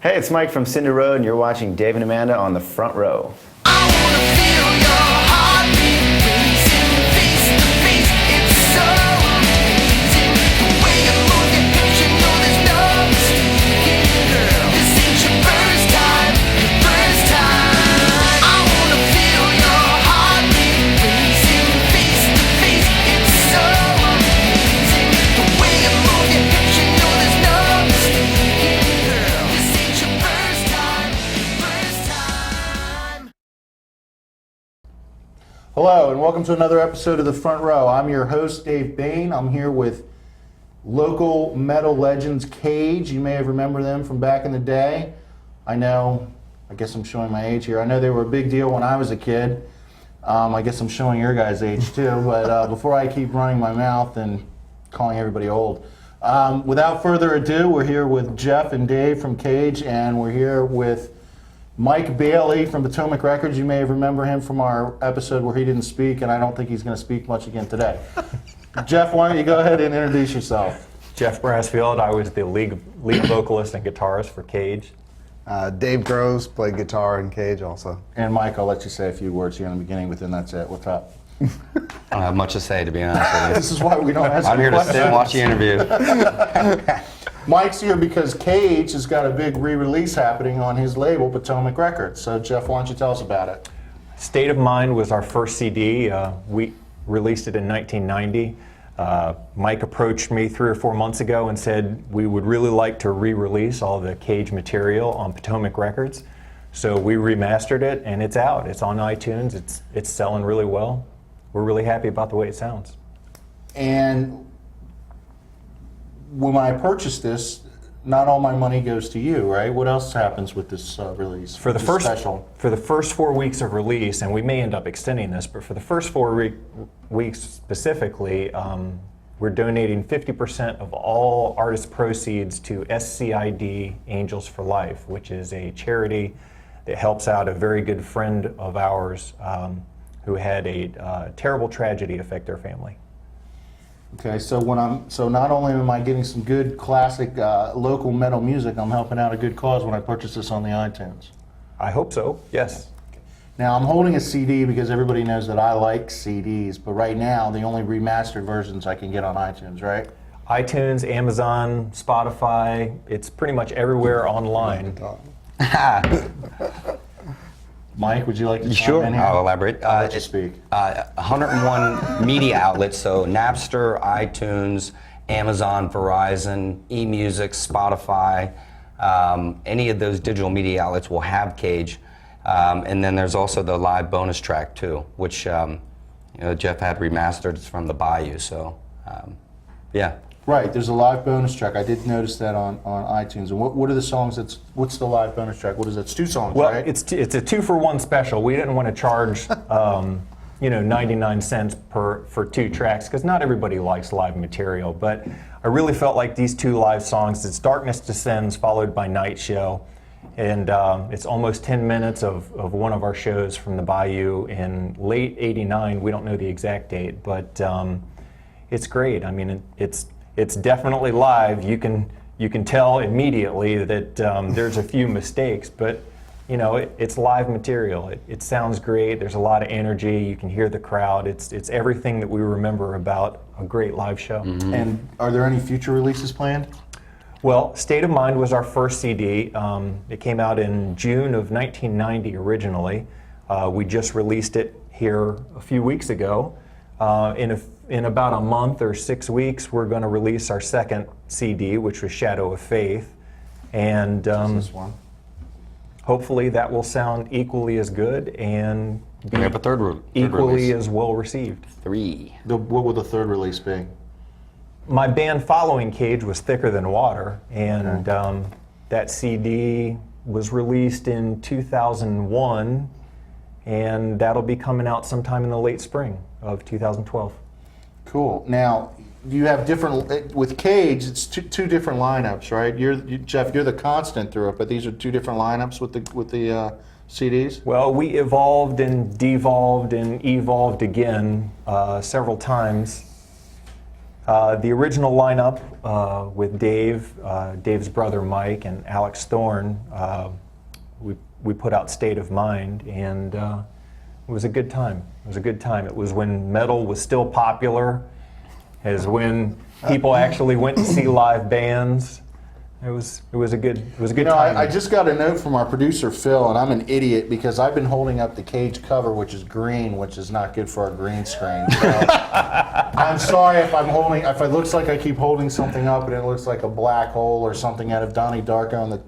Hey, it's Mike from Cinder Road, and you're watching Dave and Amanda on the Front Row. I wanna feel your heartbeat racing face to face. It's so amazing the way you move your hips. You know there's no mistaking, girl. This ain't your first time, your first time. I wanna feel your heartbeat racing face to face. It's so amazing the way you move your hips. You know there's no mistaking, girl. This ain't your first time, first time. Hello, and welcome to another episode of The Front Row. I'm your host, Dave Bayne. I'm here with local metal legends, Kage. You may have remembered them from back in the day. I guess I'm showing my age here. I know they were a big deal when I was a kid. I guess I'm showing your guys' age too, but before I keep running my mouth and calling everybody old. Without further ado, we're here with Jeff and Dave from Kage, and we're here with Mike Bailey from Potomac Records. You may remember him from our episode where he didn't speak, and I don't think he's going to speak much again today. Jeff, why don't you go ahead and introduce yourself? Jeff Brasfield. I was the lead vocalist and guitarist for Kage. Dave Groves played guitar in Kage also. And Mike, I'll let you say a few words here in the beginning, but then that's it. What's up? I don't have much to say, to be honest with you. This is why we don't ask I'm here to questions. sit and watch the interview. Mike's here because Kage has got a big re-release happening on his label, Potomac Records. So, Jeff, why don't you tell us about it? State of Mind was our first CD. We released it in 1990. Mike approached me 3 or 4 months ago and said we would really like to re-release all the Kage material on Potomac Records. So we remastered it, and it's out. It's on iTunes. It's selling really well. We're really happy about the way it sounds. And when I purchased this, not all my money goes to you, right? What else happens with this release? For the This first special. for the first 4 weeks of release, and we may end up extending this, but for the first 4 weeks specifically, we're donating 50% of all artist proceeds to SCID Angels for Life, which is a charity that helps out a very good friend of ours who had a terrible tragedy affect their family. Okay, so not only am I getting some good classic local metal music, I'm helping out a good cause when I purchase this on the iTunes. I hope so, yes. Now, I'm holding a CD because everybody knows that I like CDs, but right now, the only remastered versions I can get on iTunes, right? iTunes, Amazon, Spotify, it's pretty much everywhere online. Mike, would you like to Sure, chime in here? I'll elaborate. I'll let you speak. 101 media outlets, so Napster, iTunes, Amazon, Verizon, eMusic, Spotify, any of those digital media outlets will have Kage. And then there's also the live bonus track too, which Jeff had remastered. It's from the Bayou, so yeah. Right, there's a live bonus track. I did notice that on iTunes. And what are the songs what's the live bonus track? What is it? It's 2 songs, Well, right? it's a 2-for-1 special. We didn't want to charge 99 cents for 2 tracks because not everybody likes live material. But I really felt like these 2 live songs, it's Darkness Descends followed by Night Show. And it's almost 10 minutes of one of our shows from the Bayou in late '89. We don't know the exact date, but it's great. I mean, it's definitely live. You can tell immediately that there's a few mistakes, but it's live material. It sounds great. There's a lot of energy. You can hear the crowd. It's everything that we remember about a great live show. Mm-hmm. And are there any future releases planned? Well, State of Mind was our first CD. It came out in June of 1990 originally. We just released it here a few weeks ago. In about a month or 6 weeks, we're going to release our second CD, which was Shadow of Faith. And This one. hopefully that will sound equally as good and be We have a third equally release. as well received. 3. What will the third release be? My band following Kage was Thicker Than Water, and that CD was released in 2001, and that'll be coming out sometime in the late spring of 2012. Cool. Now, you have different, with Kage, it's two different lineups, right? Jeff, you're the constant through it, but these are 2 different lineups with the CDs? Well, we evolved and devolved and evolved again several times. The original lineup with Dave, Dave's brother Mike, and Alex Thorne, we put out State of Mind, and it was a good time. It was a good time. It was when metal was still popular, as when people actually went to see live bands. It was a good time. I just got a note from our producer Phil, and I'm an idiot because I've been holding up the Kage cover, which is green, which is not good for our green screen. So I'm sorry if it looks like I keep holding something up and it looks like a black hole or something out of Donnie Darko on the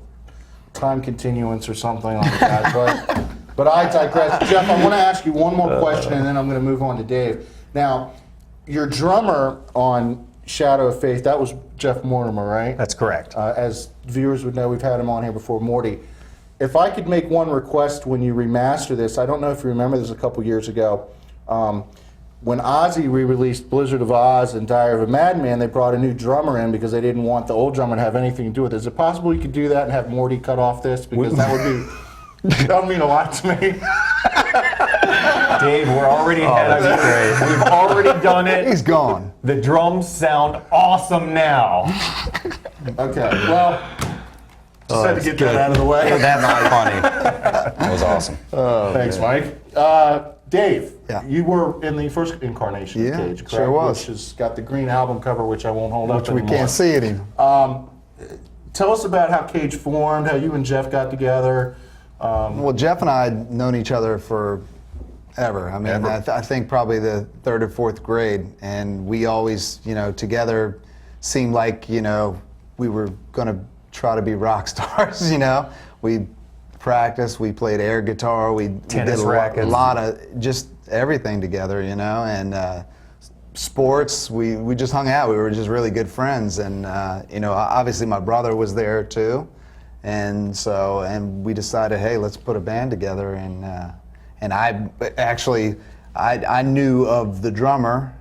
time continuance or something like that. But I digress. Jeff, I want to ask you one more question, and then I'm going to move on to Dave. Now, your drummer on Shadow of Faith, that was Jeff Mortimer, right? That's correct. As viewers would know, we've had him on here before, Morty. If I could make one request when you remaster this, I don't know if you remember this a couple years ago, when Ozzy re-released Blizzard of Oz and Diary of a Madman, they brought a new drummer in because they didn't want the old drummer to have anything to do with it. Is it possible you could do that and have Morty cut off this? Because that would that would mean a lot to me. Dave, we're already ahead of you. We've already done it. He's gone. The drums sound awesome now. Okay, well, just had to get that out of the way. That's not funny. That was awesome. Thanks, Mike. Dave, Yeah. you were in the first incarnation Yeah, of Kage, correct? sure was. Which has got the green album cover, which I won't hold up Which we anymore. can't see anymore. Tell us about how Kage formed, how you and Jeff got together. Well, Jeff and I had known each other forever. I mean, I think probably the third or fourth grade, and we always, together seemed like, we were going to try to be rock stars. We practiced, we played air guitar, we Tennis did a rackets. lot of just everything together, and sports. We just hung out. We were just really good friends, and obviously my brother was there too. And we decided, hey, let's put a band together. And I knew of the drummer,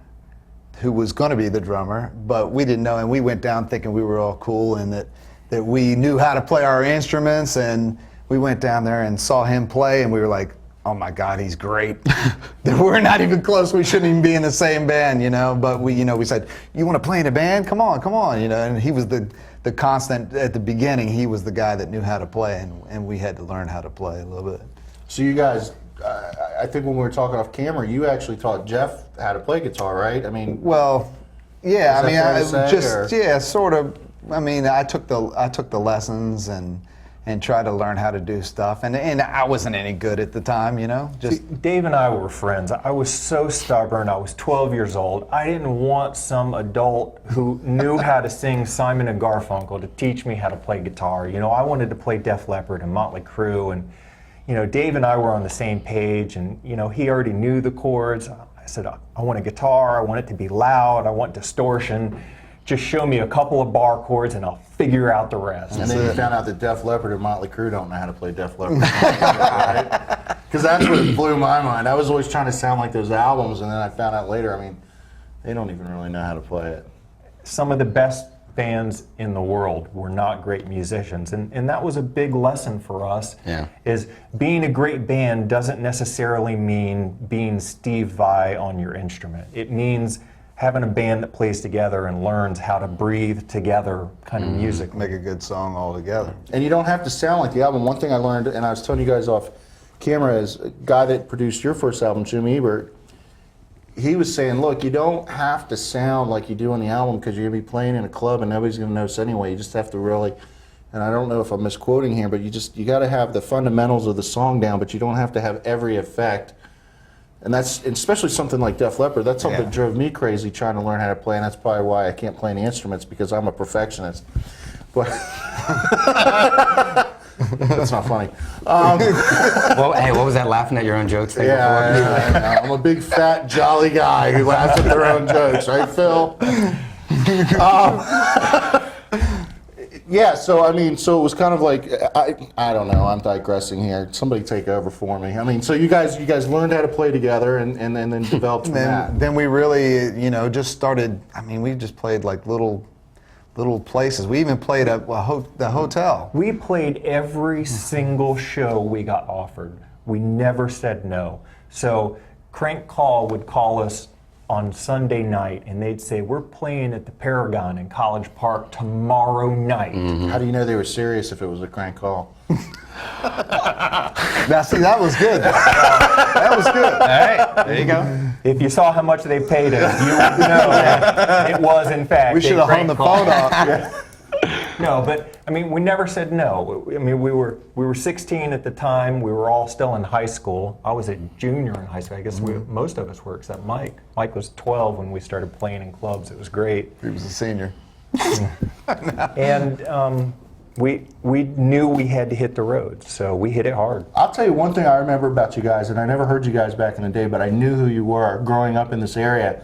who was going to be the drummer, but we didn't know. And we went down thinking we were all cool and that we knew how to play our instruments. And we went down there and saw him play, and we were like, oh my God, he's great. We're not even close. We shouldn't even be in the same band, But we said, you want to play in a band? Come on, And he was the constant at the beginning. He was the guy that knew how to play, and we had to learn how to play a little bit. So you guys, I think when we were talking off camera, you actually taught Jeff how to play guitar, right? I mean, Well, yeah, Is that fair to say, or? sort of. I mean, I took the lessons and tried to learn how to do stuff, and I wasn't any good at the time, Just See, Dave and I were friends. I was so stubborn. I was 12 years old. I didn't want some adult who knew how to sing Simon and Garfunkel to teach me how to play guitar. I wanted to play Def Leppard and Motley Crue, and Dave and I were on the same page, and he already knew the chords. I said, I want a guitar. I want it to be loud. I want distortion. Just show me a couple of bar chords and I'll figure out the rest. and then you found out that Def Leppard and Motley Crue don't know how to play Def Leppard. Right? Because that's what blew my mind. I was always trying to sound like those albums, and then I found out later, I mean, they don't even really know how to play it. Some of the best bands in the world were not great musicians, and that was a big lesson for us. Yeah. Is being a great band doesn't necessarily mean being Steve Vai on your instrument. It means having a band that plays together and learns how to breathe together kind of music. make a good song all together. And you don't have to sound like the album. One thing I learned, and I was telling you guys off camera, is a guy that produced your first album, Jim Ebert, he was saying, look, you don't have to sound like you do on the album because you're going to be playing in a club and nobody's going to notice anyway. You just have to really, and I don't know if I'm misquoting here, but you got to have the fundamentals of the song down, but you don't have to have every effect. And that's, especially something like Def Leppard, that's something that drove me crazy trying to learn how to play, and that's probably why I can't play any instruments, because I'm a perfectionist. But that's not funny. Well, hey, what was that laughing at your own jokes thing before? Yeah, I'm a big fat jolly guy who laughs at their own jokes, right, Phil? Yeah, so I mean, so it was kind of like, I don't know, I'm digressing here. Somebody take over for me. I mean, so you guys learned how to play together and then developed from that. Then we really, just started. I mean, we just played like little places. We even played at the hotel. We played every single show we got offered. We never said no. So Crank Call would call us on Sunday night, and they'd say, "We're playing at the Paragon in College Park tomorrow night." How do you know they were serious if it was a crank call? Now, see, that was good. That was good. All right, there you go. If you saw how much they paid us, you would know that it was, in fact, We should have hung the phone off. No, but I mean, we never said no. I mean, we were 16 at the time. We were all still in high school. I was a junior in high school. I guess most of us were, except Mike. Mike was 12 when we started playing in clubs. It was great. He was a senior. And we knew we had to hit the road, so we hit it hard. I'll tell you one thing I remember about you guys, and I never heard you guys back in the day, but I knew who you were growing up in this area.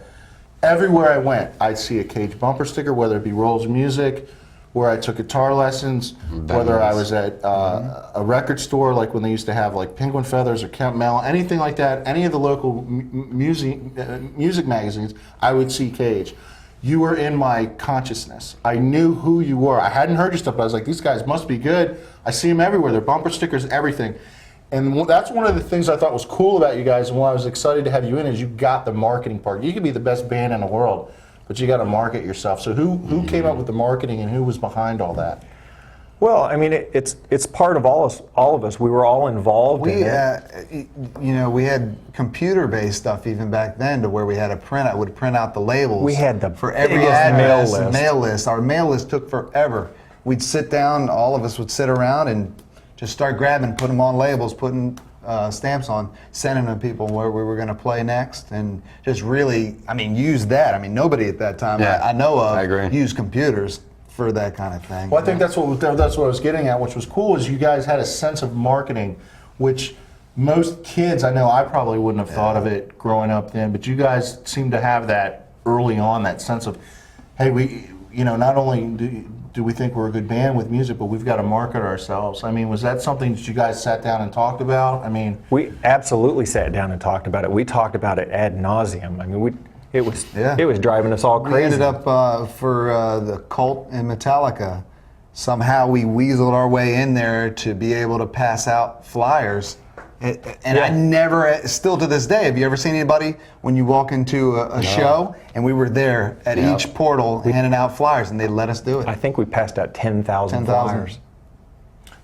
Everywhere I went, I'd see a Kage bumper sticker, whether it be Rolls Music, where I took guitar lessons, whether I was at a record store, like when they used to have like Penguin Feathers or Kemp Mel, anything like that, any of the local music magazines, I would see Kage. You were in my consciousness. I knew who you were. I hadn't heard your stuff, but I was like, these guys must be good. I see them everywhere. They're bumper stickers, everything. And that's one of the things I thought was cool about you guys, and why I was excited to have you in, is you got the marketing part. You could be the best band in the world, but you got to market yourself. So who came up with the marketing, and who was behind all that? Well, I mean, it's part of all of us. We were all involved in it. We had computer-based stuff even back then, to where we had I would print out the labels. We had the for every biggest address, mail list. Our mail list took forever. We'd sit down, all of us would sit around and just start grabbing, put them on labels, putting stamps on, sending them to people where we were going to play next, and just really, use that. Nobody at that time I know of used computers for that kind of thing. Well, I think that's what I was getting at, which was cool, is you guys had a sense of marketing, which most kids, I know I probably wouldn't have thought of it growing up then, but you guys seem to have that early on, that sense of, hey, we, not only do we think we're a good band with music, but we've got to market ourselves. Was that something that you guys sat down and talked about? We absolutely sat down and talked about it. We talked about it ad nauseum. It was driving us all crazy. We ended up for the Cult and Metallica. Somehow we weaseled our way in there to be able to pass out flyers. And I never, still to this day, have you ever seen anybody when you walk into a show, and we were there at each portal handing out flyers, and they let us do it. I think we passed out 10,000 flyers.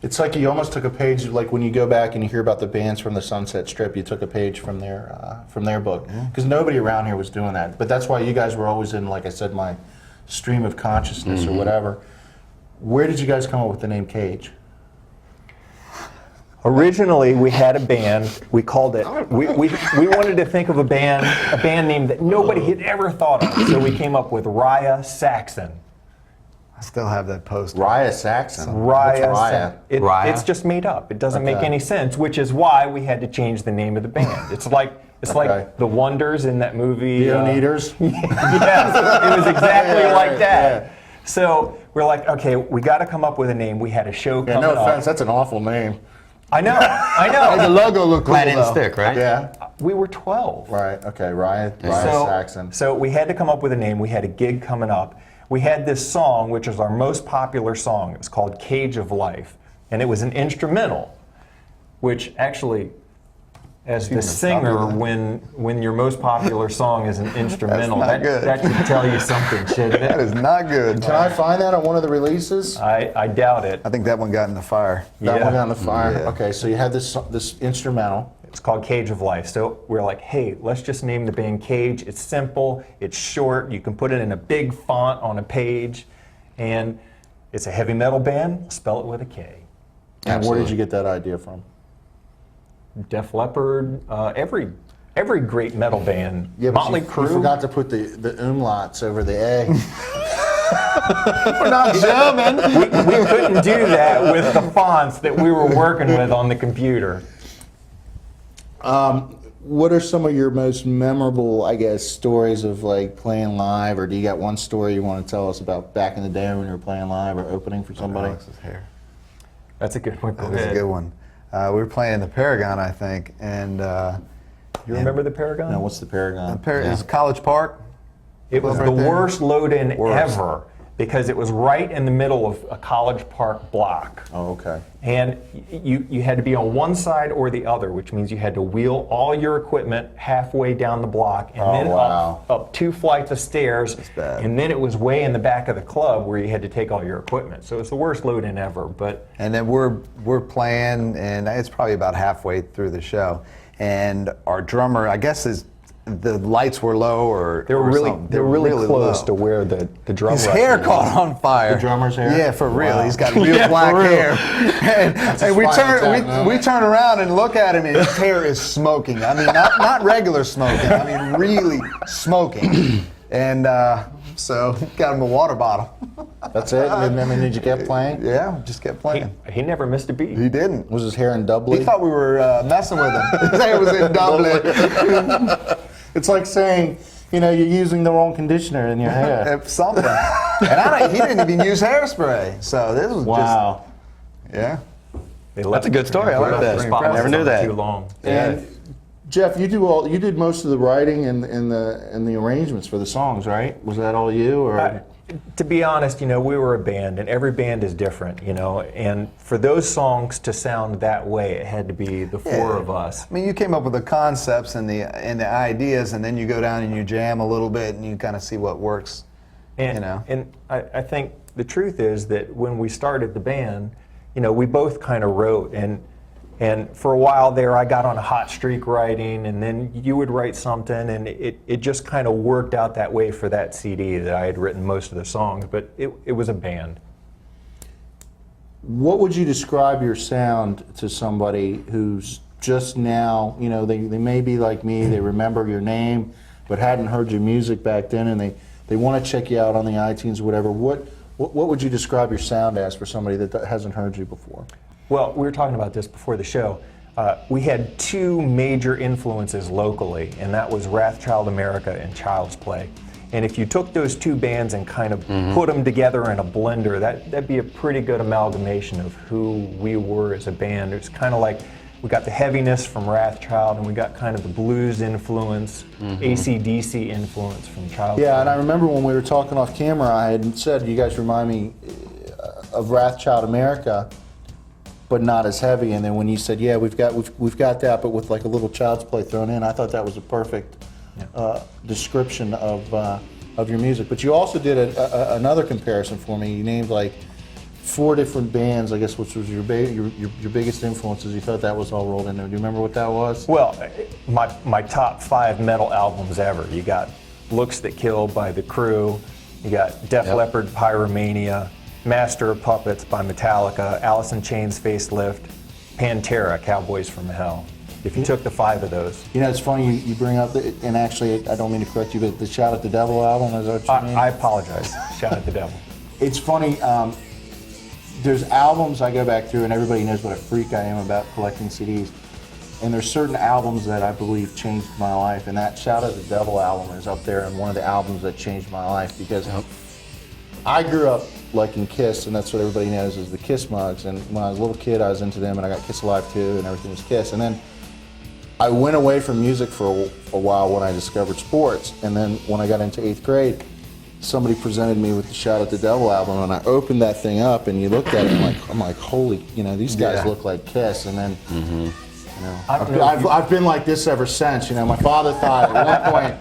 It's like you almost took a page, like when you go back and you hear about the bands from the Sunset Strip, you took a page from their book. Because nobody around here was doing that. But that's why you guys were always in, like I said, my stream of consciousness or whatever. Where did you guys come up with the name Kage? Originally, we had a band. We called it. We wanted to think of a band name that nobody had ever thought of. So we came up with Raya Saxon. I still have that poster. Raya Saxon. What's Raya? Raya? It's just made up. It doesn't make any sense, which is why we had to change the name of the band. It's like the Wonders in that movie. The Oneaters? Yes, it was exactly like that. Yeah. So we're like, okay, we got to come up with a name. We had a show coming no up. offense, that's an awful name. I know. The logo looked cool, Flat and though. stick, right? Yeah. We were 12. Right, okay, Raya Saxon. So we had to come up with a name. We had a gig coming up. We had this song, which is our most popular song. It was called Cage of Life. And it was an instrumental, which actually, as the singer, when your most popular song is an instrumental, that should tell you something, shouldn't it? That is not good. Can I find that on one of the releases? I doubt it. I think that one got in the fire. That one got in the fire? Yeah. Okay, so you had this instrumental. It's called Cage of Life. So we're like, hey, let's just name the band Kage. It's simple, it's short, you can put it in a big font on a page, and it's a heavy metal band, spell it with a K. And where did you get that idea from? Def Leppard, every great metal band. Yeah, but Motley you Crue. forgot to put the umlauts over the A. We're not German. we couldn't do that with the fonts that we were working with on the computer. What are some of your most memorable, I guess, stories of like playing live, or do you got one story you want to tell us about back in the day when you were playing live or opening for somebody? Alex's hair. That's a good one. That was a good one. We were playing in the Paragon, I think, and You remember the Paragon? Now, what's the Paragon? It was College Park. It was Right the there. worst load-in Worst. ever. because it was right in the middle of a College Park block. Oh, okay. And you had to be on one side or the other, which means you had to wheel all your equipment halfway down the block and then wow. up 2 flights of stairs. bad. And then it was way in the back of the club where you had to take all your equipment. So it's the worst load-in ever. But And then we're playing, and it's probably about halfway through the show, and our drummer, I guess, the lights were low, or they were or really something. they were really close low. to where the drum His rack hair was. caught on fire. The drummer's hair? Yeah, for real. Wow. He's got real Yeah, black for real. hair. and we spinal tap turn moment. we turn around and look at him, and his hair is smoking. I mean, not regular smoking. I mean, really smoking. And so got him a water bottle. That's it? I mean, did you keep playing? Yeah, just kept playing. He never missed a beat. He didn't. Was his hair in doubly? He thought we were messing with him. His hair was in Dublin. It's like saying, you're using the wrong conditioner in your hair. Something. And he didn't even use hairspray. So this was Wow. just, yeah. That's a good story. I like that. Spot I never knew that. Too long. And Jeff, you did most of the writing and the arrangements for the songs, right? Was that all you, or? To be honest, we were a band, and every band is different, and for those songs to sound that way, it had to be the four of us. I mean, you came up with the concepts and the ideas, and then you go down and you jam a little bit, and you kind of see what works. And, and I think the truth is that when we started the band, we both kind of wrote, and for a while there, I got on a hot streak writing, and then you would write something, and it just kind of worked out that way for that CD that I had written most of the songs, but it was a band. What would you describe your sound to somebody who's just now, they may be like me, they remember your name, but hadn't heard your music back then, and they want to check you out on the iTunes or whatever. What would you describe your sound as for somebody that hasn't heard you before? Well, we were talking about this before the show. We had two major influences locally, and that was Wrathchild America and Child's Play. And if you took those two bands and kind of put them together in a blender, that'd be a pretty good amalgamation of who we were as a band. It's kind of like we got the heaviness from Wrathchild, and we got kind of the blues influence, AC/DC influence from Child's Play. Yeah, and I remember when we were talking off camera, I had said, you guys remind me of Wrathchild America, but not as heavy. And then when you said, yeah, we've got that, but with like a little Child's Play thrown in, I thought that was a perfect description of your music. But you also did another comparison for me. You named like 4 different bands, I guess, which was your biggest influences. You thought that was all rolled in there. Do you remember what that was? Well, my top 5 metal albums ever. You got Looks That Kill by The Crew. You got Def Leppard, Pyromania. Master of Puppets by Metallica, Alice in Chains Facelift, Pantera, Cowboys from Hell. If you took the 5 of those. It's funny you bring up, and actually, I don't mean to correct you, but the Shout at the Devil album, is that what you mean? I apologize. Shout at the devil. It's funny, there's albums I go back through, and everybody knows what a freak I am about collecting CDs. And there's certain albums that I believe changed my life, and that Shout at the Devil album is up there, and one of the albums that changed my life, because I grew up liking Kiss, and that's what everybody knows is the Kiss mugs. And when I was a little kid, I was into them, and I got Kiss Alive 2, and everything was Kiss. And then I went away from music for a while when I discovered sports. And then when I got into 8th grade, somebody presented me with the Shout at the Devil album, and I opened that thing up, and you looked at it, and I'm like, holy, these guys look like Kiss. And then, I've been like this ever since. My father thought at one point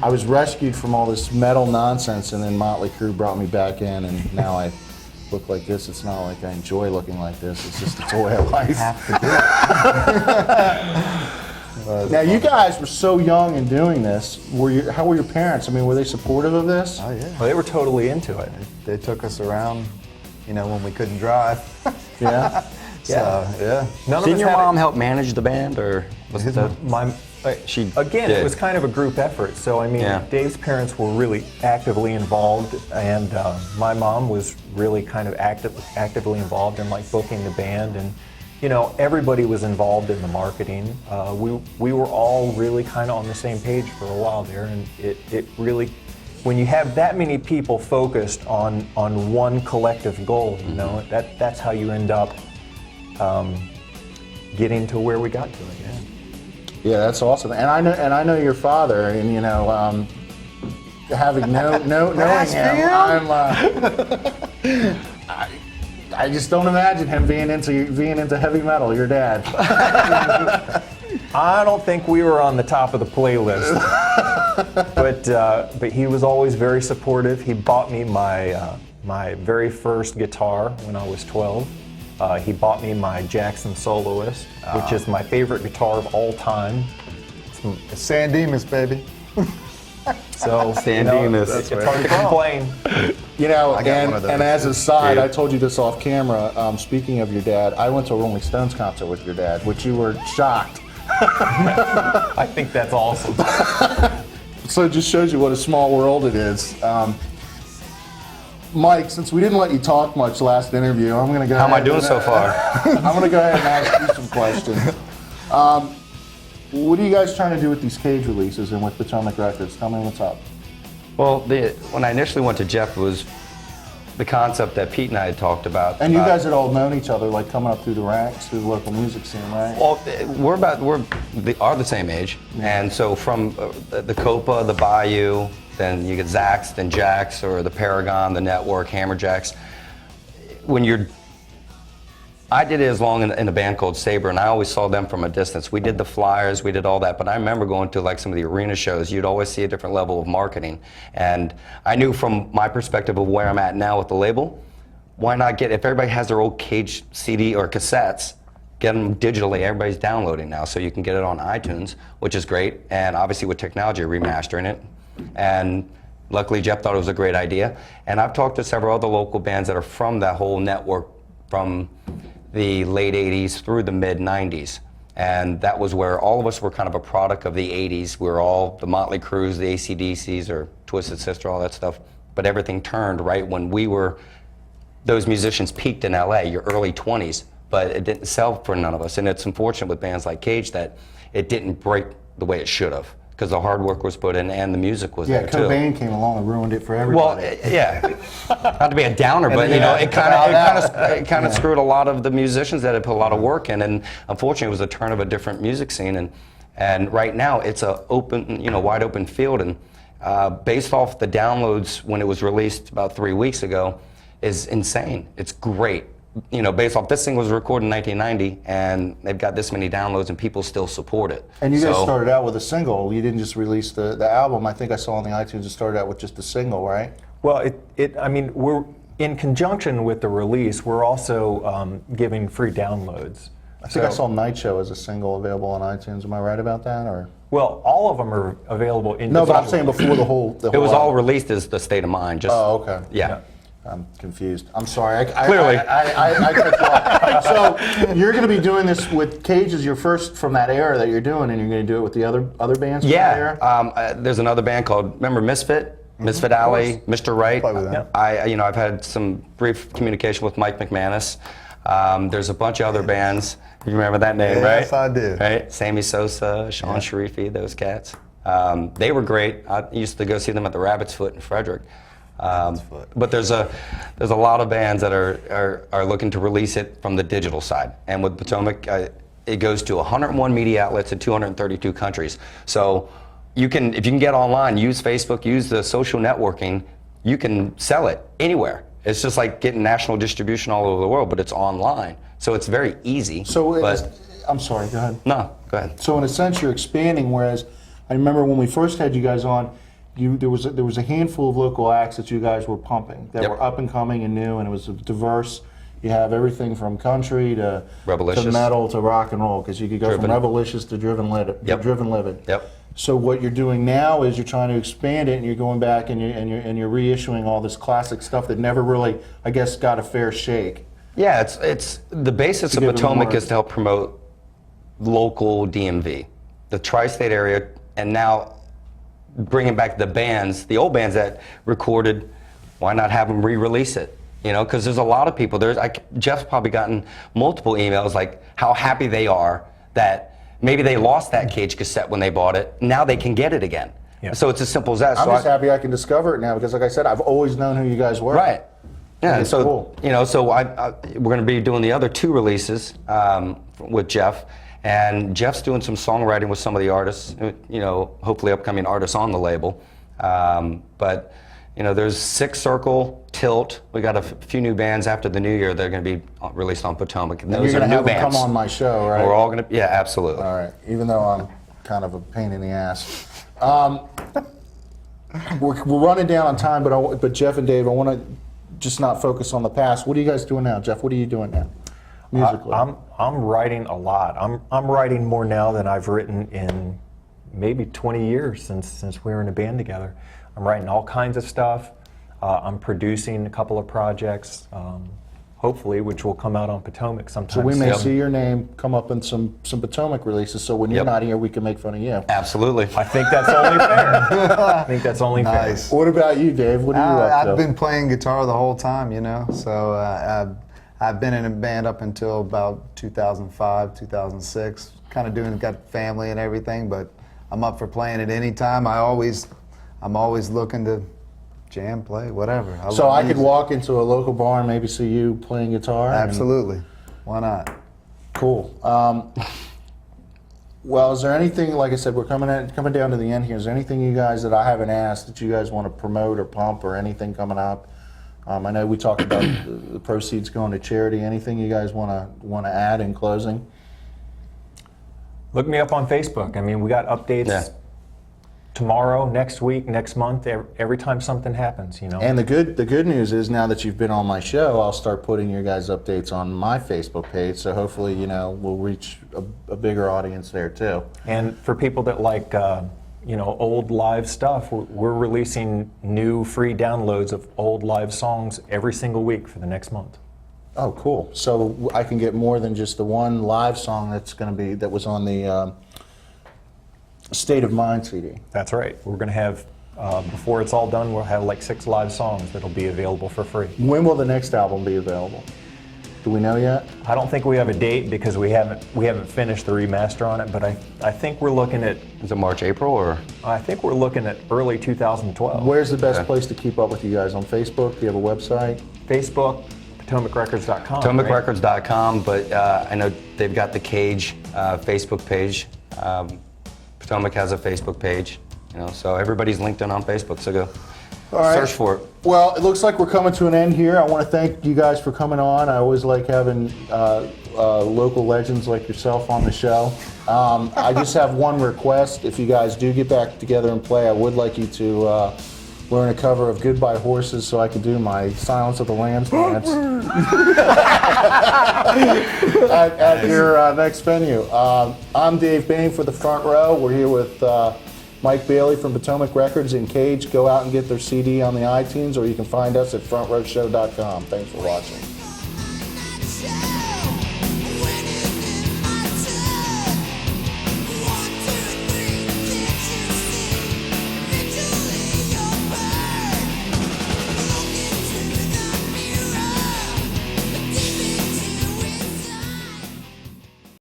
I was rescued from all this metal nonsense, and then Motley Crue brought me back in, and now I look like this. It's not like I enjoy looking like this. It's just the way of life. Now, you guys were so young in doing this. How were your parents? I mean, were they supportive of this? Oh, yeah. Well, they were totally into it. They took us around, when we couldn't drive. Yeah. So, yeah. None of Didn't us your had mom help manage the band, or was it the? She Again, did. it was kind of a group effort. So, I mean, Yeah. Dave's parents were really actively involved, and my mom was really kind of actively involved in like booking the band, and everybody was involved in the marketing. We were all really kind of on the same page for a while there, and it really, when you have that many people focused on one collective goal, that's how you end up getting to where we got to again. Yeah, that's awesome. And I know your father, and having knowing him, I just don't imagine him being into heavy metal. Your dad. I don't think we were on the top of the playlist, but he was always very supportive. He bought me my very first guitar when I was 12. He bought me my Jackson Soloist, which is my favorite guitar of all time. San Dimas, baby. So San you know, Dimas. it's hard to complain. You know, I got one of those. and as a side, I told you this off camera. Speaking of your dad, I went to a Rolling Stones concert with your dad, which you were shocked. I think that's awesome. So it just shows you what a small world it is. Mike, since we didn't let you talk much last interview, I'm going to go. How am I doing so far? I'm going to go ahead and ask you some questions. What are you guys trying to do with these Kage releases and with Potomac Records? Tell me what's up. Well, when I initially went to Jeff, it was the concept that Pete and I had talked about. And you guys had all known each other, like coming up through the ranks, through the local music scene, right? Well, are the same age, and so from the Copa, the Bayou, then you get Zax, then Jax, or the Paragon, the Network, Hammerjacks. I did it as long in a band called Sabre, and I always saw them from a distance. We did the flyers, we did all that, but I remember going to like some of the arena shows, you'd always see a different level of marketing. And I knew from my perspective of where I'm at now with the label, why not if everybody has their old Kage CD or cassettes, get them digitally. Everybody's downloading now, so you can get it on iTunes, which is great. And obviously with technology, remastering it. And luckily Jeff thought it was a great idea. And I've talked to several other local bands that are from that whole network from the late 80s through the mid 90s. And that was where all of us were kind of a product of the 80s. We were all the Motley Crues, the AC/DCs, or Twisted Sister, all that stuff. But everything turned right when those musicians peaked in LA, your early 20s, but it didn't sell for none of us. And it's unfortunate with bands like Kage that it didn't break the way it should have, because the hard work was put in and the music was there too. Cobain came along and ruined it for Well, everybody. yeah, not to be a downer, but you know, it kind of screwed a lot of the musicians that had put a lot of work in, and unfortunately, it was a turn of a different music scene, and right now it's a open, wide open field, and based off the downloads when it was released about 3 weeks ago, is insane. It's great. Based off this thing was recorded in 1990, and they've got this many downloads, and people still support it. And you guys started out with a single. You didn't just release the album. I think I saw on the iTunes it started out with just a single, right? Well, we're in conjunction with the release. We're also giving free downloads. I think I saw Night Show as a single available on iTunes. Am I right about that? Or well, all of them are available individually. no, but I'm saying before the whole. It was all released as The State of Mind. Oh, okay. Yeah. I'm confused. I'm sorry. Clearly. I cut you off. So you're going to be doing this with Kage as your first from that era that you're doing, and you're going to do it with the other bands from that era? There's another band called, remember Misfit? Misfit Alley, Mr. Right. Play with them. I've had some brief communication with Mike McManus. There's a bunch of other bands. You remember that name, right? Yes, I do. Right? Sammy Sosa, Sean Sharifi, those cats. They were great. I used to go see them at the Rabbit's Foot in Frederick. But there's a lot of bands that are looking to release it from the digital side, and with Potomac, it goes to 101 media outlets in 232 countries. So if you can get online, use Facebook, use the social networking, you can sell it anywhere. It's just like getting national distribution all over the world, but it's online, so it's very easy. I'm sorry. Go ahead. No, go ahead. So in a sense, you're expanding. Whereas I remember when we first had you guys on. There was a handful of local acts that you guys were pumping that were up and coming and new, and it was diverse. You have everything from country to metal to rock and roll, because you could go from Revelicious to Driven Livid. Yep. So what you're doing now is you're trying to expand it, and you're going back and you're reissuing all this classic stuff that never really, I guess, got a fair shake. Yeah, it's the basis of Potomac is to help promote local DMV, the tri-state area, and now bringing back the old bands that recorded. Why not have them re-release it? Because there's a lot of people. Jeff's probably gotten multiple emails like how happy they are that maybe they lost that Kage cassette when they bought it. Now they can get it again. Yeah. So it's as simple as that. I'm just happy I can discover it now, because like I said, I've always known who you guys were. Right. Yeah. It's So cool. we're going to be doing the other 2 releases with Jeff. And Jeff's doing some songwriting with some of the artists, hopefully upcoming artists on the label. But there's Six Circle, Tilt. We got a few new bands after the new year that are going to be released on Potomac. And You're those going are to new have them bands. come on my show, right? We're all going to, yeah, absolutely. All right, even though I'm kind of a pain in the ass. We're running down on time, but Jeff and Dave, I want to just not focus on the past. What are you guys doing now? Jeff, what are you doing now, musically? I'm writing a lot. I'm writing more now than I've written in maybe 20 years since we were in a band together. I'm writing all kinds of stuff. I'm producing a couple of projects, hopefully, which will come out on Potomac sometime. So we may soon. see your name come up in some Potomac releases, so when you're Yep. not here, we can make fun of you. Absolutely. I think that's only fair. I think that's only Nice. fair. What about you, Dave? What are you up to? I've been playing guitar the whole time, so I've been in a band up until about 2005, 2006, kind of got family and everything, but I'm up for playing at any time. I'm always looking to jam, play, whatever. So love I could music. walk into a local bar and maybe see you playing guitar? and- Absolutely. Why not? Cool. Well, is there anything, like I said, we're coming down to the end here. Is there anything you guys that I haven't asked that you guys want to promote or pump or anything coming up? I know we talked about the proceeds going to charity. Anything you guys want to add in closing? Look me up on Facebook. I mean, we got updates Yeah. tomorrow, next week, next month, every time something happens, And the good news is now that you've been on my show, I'll start putting your guys' updates on my Facebook page. So hopefully, we'll reach a bigger audience there too. And for people that like, old live stuff, we're releasing new free downloads of old live songs every single week for the next month. Oh, cool. So I can get more than just the one live song that was on the State of Mind CD. That's right. We're going to have, before it's all done, we'll have like 6 live songs that'll be available for free. When will the next album be available? Do we know yet? I don't think we have a date because we haven't finished the remaster on it, but I think we're looking at Is it March, April, or? early 2012. Where's the best Okay. place to keep up with you guys? On Facebook? Do you have a website? Facebook, PotomacRecords.com. right? PotomacRecords.com, but I know they've got the Kage Facebook page. Potomac has a Facebook page, so everybody's linked in on Facebook, so go right. search for it. Well, it looks like we're coming to an end here. I want to thank you guys for coming on. I always like having local legends like yourself on the show. I just have one request. If you guys do get back together and play, I would like you to learn a cover of Goodbye Horses so I can do my Silence of the Lambs dance at your next venue. I'm Dave Bayne for the Front Row. We're here with Mike Bailey from Potomac Records and Kage. Go out and get their CD on the iTunes, or you can find us at frontrowshow.com. Thanks for watching.